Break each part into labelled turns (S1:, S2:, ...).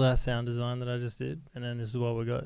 S1: Well, that sound design that I just did, and then this is what we got.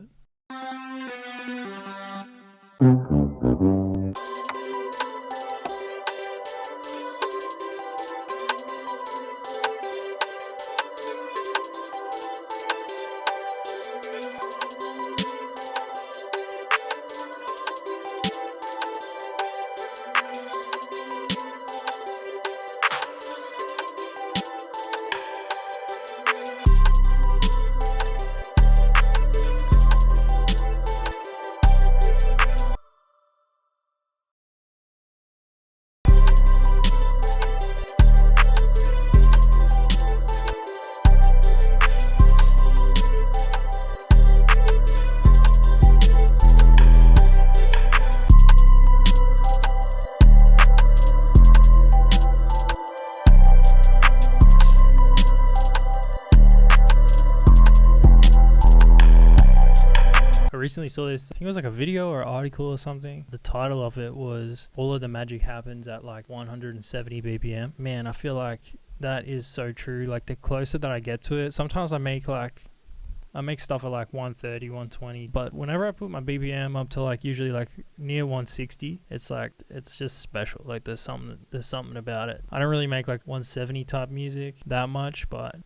S1: I recently saw this, I think it was like a video or article or something. The title of it was all of the magic happens at like 170 BPM. Man, I feel like that is so true. Like the closer that I get to it, sometimes I make stuff at like 130, 120, but whenever I put my BPM up to like usually like near 160, it's like, it's just special. Like there's something about it. I don't really make like 170 type music that much, but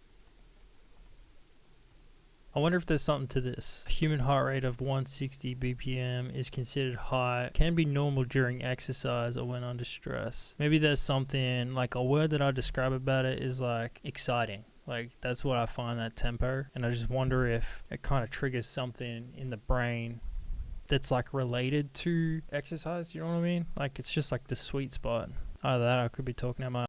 S1: I wonder if there's something to this. A human heart rate of 160 BPM is considered high, can be normal during exercise or when under stress. Maybe there's something, like a word that I describe about it is like exciting. Like that's what I find, that tempo. And I just wonder if it kind of triggers something in the brain that's like related to exercise, you know what I mean? Like it's just like the sweet spot. Either that, I could be talking out my